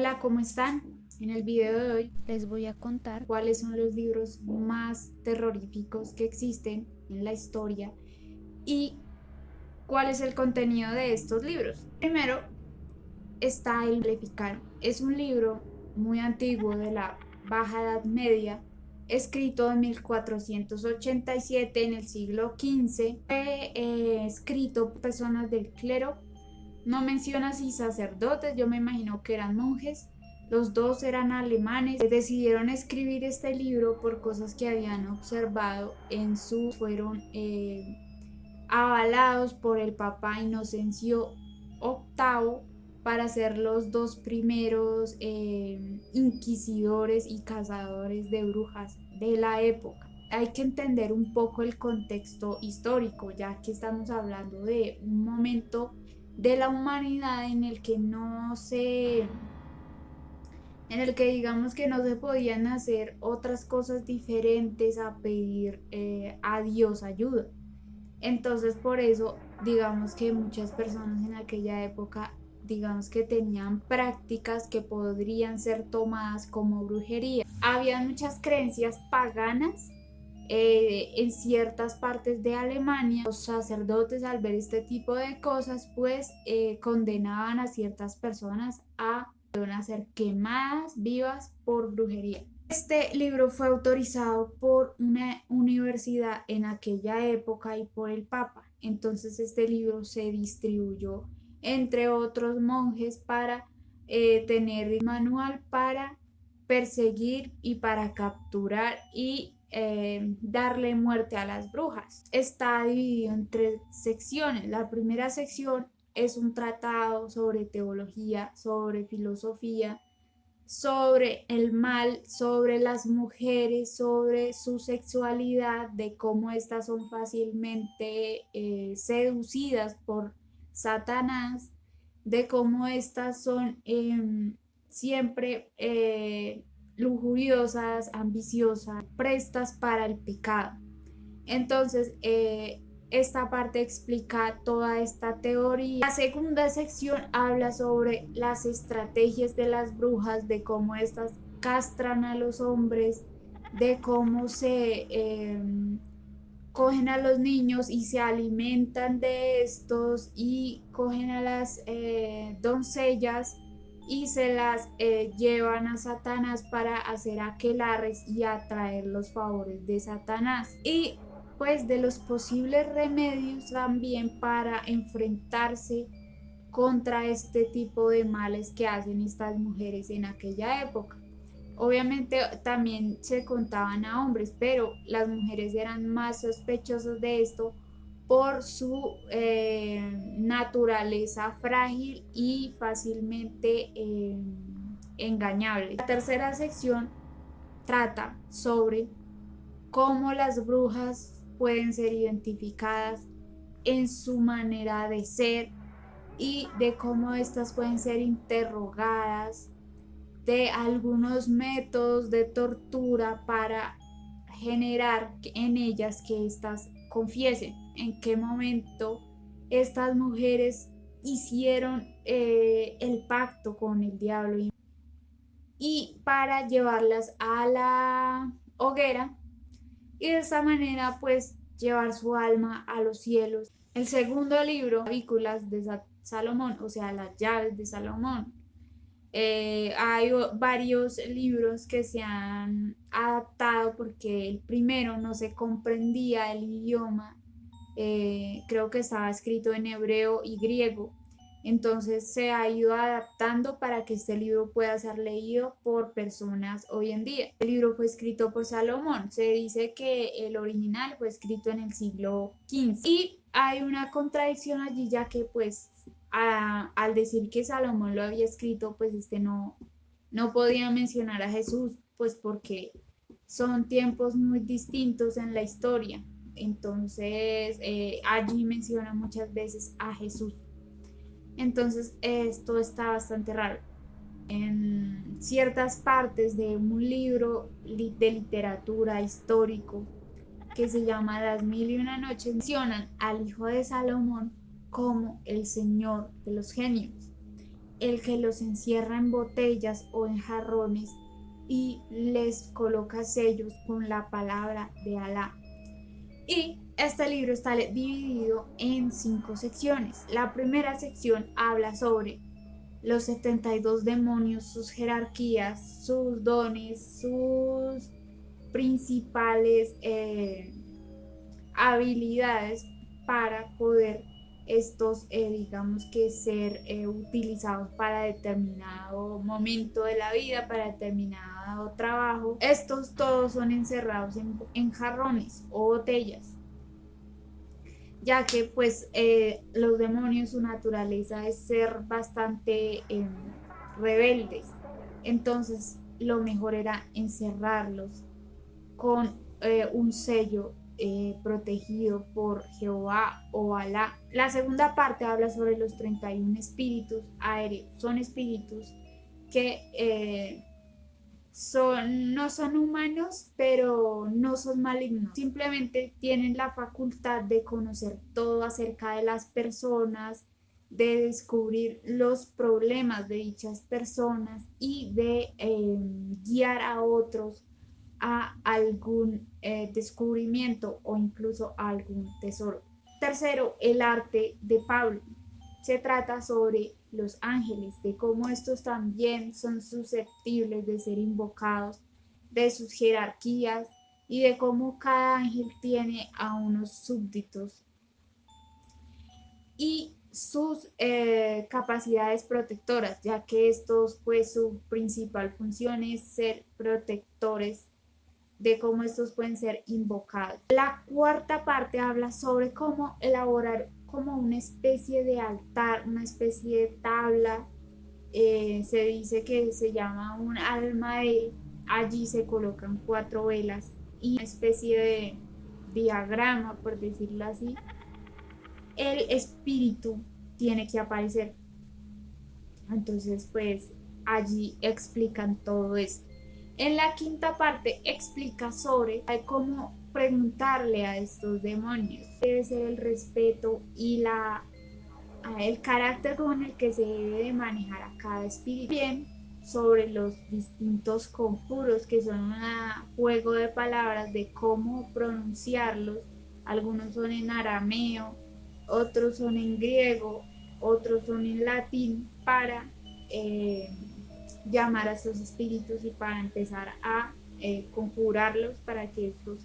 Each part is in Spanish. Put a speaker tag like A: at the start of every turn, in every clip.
A: Hola, ¿cómo están? En el video de hoy
B: Les voy a contar
A: cuáles son los libros más terroríficos que existen en la historia y cuál es el contenido de estos libros. Primero está el Maleficaro. Es un libro muy antiguo de la Baja Edad Media, escrito en 1487 en el siglo XV. Fue escrito por personas del clero. No menciona si sacerdotes, yo me imagino que eran monjes. Los dos eran alemanes. Decidieron escribir este libro por cosas que habían observado en su... Fueron avalados por el Papa Inocencio VIII para ser los dos primeros inquisidores y cazadores de brujas de la época. Hay que entender un poco el contexto histórico, ya que estamos hablando de un momento de la humanidad en el que digamos que no se podían hacer otras cosas diferentes a pedir a Dios ayuda. Entonces por eso digamos que muchas personas en aquella época digamos que tenían prácticas que podrían ser tomadas como brujería. Había muchas creencias paganas en ciertas partes de Alemania. Los sacerdotes al ver este tipo de cosas pues condenaban a ciertas personas a ser quemadas vivas por brujería. Este libro fue autorizado por una universidad en aquella época y por el Papa. Entonces este libro se distribuyó entre otros monjes para tener un manual para perseguir y para capturar y darle muerte a las brujas. Está dividido en tres secciones. La primera sección es un tratado sobre teología, sobre filosofía, sobre el mal, sobre las mujeres, sobre su sexualidad, de cómo estas son fácilmente seducidas por Satanás, de cómo estas son siempre lujuriosas, ambiciosas, prestas para el pecado. Entonces, esta parte explica toda esta teoría. La segunda sección habla sobre las estrategias de las brujas, de cómo estas castran a los hombres, de cómo se cogen a los niños y se alimentan de estos y cogen a las doncellas y se las llevan a Satanás para hacer aquelarres y atraer los favores de Satanás. Y pues de los posibles remedios también para enfrentarse contra este tipo de males que hacen estas mujeres en aquella época. Obviamente también se contaban a hombres, pero las mujeres eran más sospechosas de esto por su naturaleza frágil y fácilmente engañable. La tercera sección trata sobre cómo las brujas pueden ser identificadas en su manera de ser y de cómo estas pueden ser interrogadas, de algunos métodos de tortura para generar en ellas que éstas confiesen en qué momento estas mujeres hicieron el pacto con el diablo y para llevarlas a la hoguera y de esa manera pues llevar su alma a los cielos. El segundo libro, Clavículas de Salomón, o sea, las llaves de Salomón. Hay varios libros que se han adaptado porque el primero no se comprendía el idioma, creo que estaba escrito en hebreo y griego, entonces se ha ido adaptando para que este libro pueda ser leído por personas hoy en día. El libro fue escrito por Salomón, se dice que el original fue escrito en el siglo XV y hay una contradicción allí ya que pues al decir que Salomón lo había escrito pues no podía mencionar a Jesús pues porque son tiempos muy distintos en la historia. Entonces allí menciona muchas veces a Jesús. Entonces esto está bastante raro. En ciertas partes de un libro de literatura histórico que se llama Las Mil y una Noches mencionan al hijo de Salomón como el señor de los genios. el que los encierra en botellas o en jarrones y les coloca sellos con la palabra de Alá. Y este libro está dividido en 5 secciones. La primera sección habla sobre los 72 demonios, sus jerarquías, sus dones, sus principales habilidades para poder estos, digamos que ser utilizados para determinado momento de la vida, para determinado trabajo. Estos todos son encerrados en jarrones o botellas, ya que pues los demonios, su naturaleza es ser bastante rebeldes. Entonces lo mejor era encerrarlos con un sello protegido por Jehová o Alá. La segunda parte habla sobre los 31 espíritus aéreos. Son espíritus que no son humanos, pero no son malignos. Simplemente tienen la facultad de conocer todo acerca de las personas, de descubrir los problemas de dichas personas y de guiar a otros a algún descubrimiento o incluso a algún tesoro. Tercero, el arte de Pablo. Se trata sobre los ángeles, de cómo estos también son susceptibles de ser invocados, de sus jerarquías y de cómo cada ángel tiene a unos súbditos y sus capacidades protectoras, ya que estos, pues su principal función es ser protectores, de cómo estos pueden ser invocados. La cuarta parte habla sobre cómo elaborar como una especie de altar, una especie de tabla. Se dice que se llama un alma de, allí se colocan 4 velas y una especie de diagrama, por decirlo así. El espíritu tiene que aparecer. Entonces, pues allí explican todo esto. En la quinta parte explica sobre cómo preguntarle a estos demonios. Debe ser el respeto y el carácter con el que se debe de manejar a cada espíritu. Bien, sobre los distintos conjuros, que son un juego de palabras de cómo pronunciarlos. Algunos son en arameo, otros son en griego, otros son en latín, para llamar a estos espíritus y para empezar a conjurarlos para que estos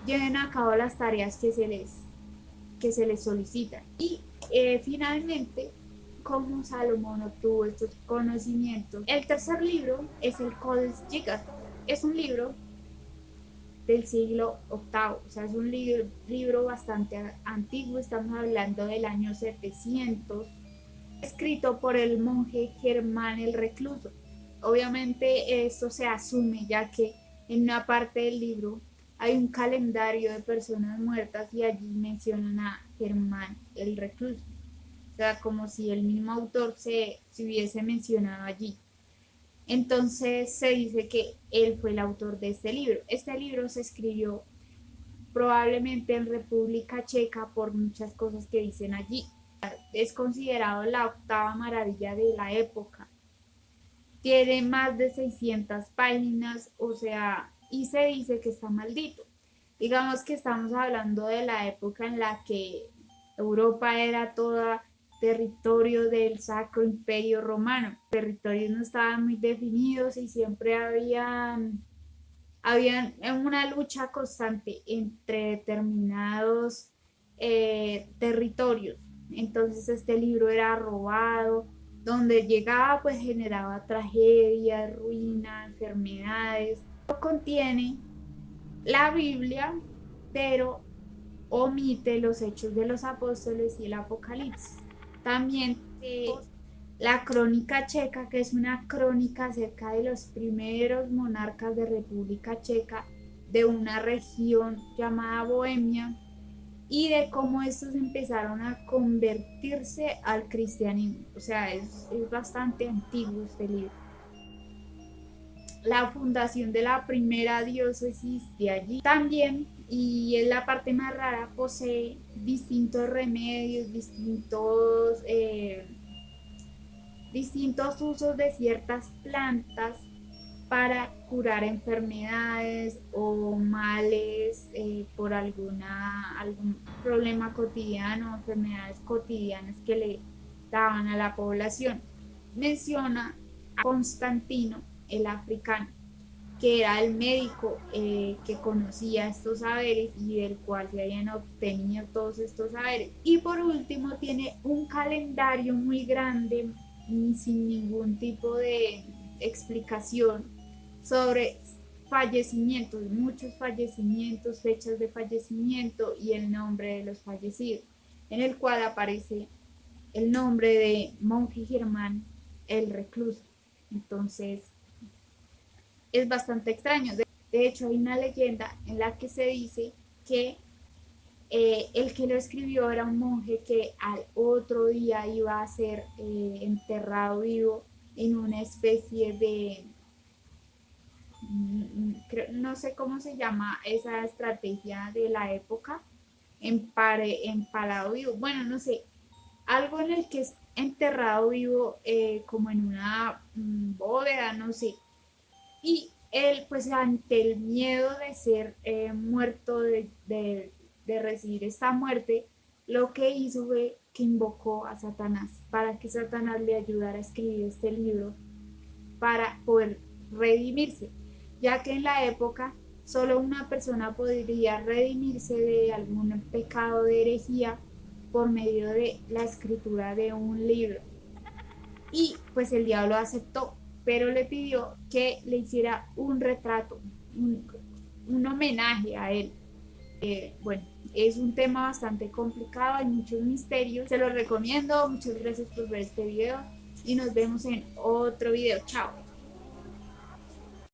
A: lleven a cabo las tareas que se les solicitan. Y finalmente, cómo Salomón obtuvo estos conocimientos. El tercer libro es el Codex Gigas. Es un libro del siglo VIII, o sea, es un libro bastante antiguo, estamos hablando del año 700, escrito por el monje Germán el Recluso. Obviamente esto se asume, ya que en una parte del libro hay un calendario de personas muertas y allí mencionan a Germán el Recluso. O sea, como si el mismo autor se hubiese mencionado allí. Entonces se dice que él fue el autor de este libro. Este libro se escribió probablemente en República Checa por muchas cosas que dicen allí. Es considerado la octava maravilla de la época. Tiene más de 600 páginas, o sea, y se dice que está maldito. Digamos que estamos hablando de la época en la que Europa era toda territorio del Sacro Imperio Romano. Los territorios no estaban muy definidos y siempre habían una lucha constante entre determinados territorios. Entonces este libro era robado, donde llegaba pues generaba tragedias, ruina, enfermedades. Contiene la Biblia, pero omite los Hechos de los Apóstoles y el Apocalipsis. También la Crónica Checa, que es una crónica acerca de los primeros monarcas de República Checa, de una región llamada Bohemia, y de cómo estos empezaron a convertirse al cristianismo. O sea, es bastante antiguo este libro. La fundación de la primera diócesis de allí también, y es la parte más rara, posee distintos remedios, distintos distintos usos de ciertas plantas para curar enfermedades o males por algún problema cotidiano, enfermedades cotidianas que le daban a la población. Menciona a Constantino, el africano, que era el médico que conocía estos saberes y del cual se habían obtenido todos estos saberes. Y por último tiene un calendario muy grande, sin ningún tipo de explicación, sobre fallecimientos, muchos fallecimientos, fechas de fallecimiento y el nombre de los fallecidos, en el cual aparece el nombre de monje Germán el recluso. Entonces, es bastante extraño. De hecho, hay una leyenda en la que se dice que el que lo escribió era un monje que al otro día iba a ser enterrado vivo en una especie de, no sé cómo se llama esa estrategia de la época, empalado vivo, bueno, no sé, algo en el que es enterrado vivo como en una bóveda, no sé. Y él, pues ante el miedo de ser muerto, de recibir esta muerte, lo que hizo fue que invocó a Satanás para que Satanás le ayudara a escribir este libro para poder redimirse, ya que en la época solo una persona podría redimirse de algún pecado de herejía por medio de la escritura de un libro. Y pues el diablo aceptó, pero le pidió que le hiciera un retrato, un homenaje a él. Bueno, es un tema bastante complicado, hay muchos misterios, se los recomiendo, muchas gracias por ver este video y nos vemos en otro video, chao.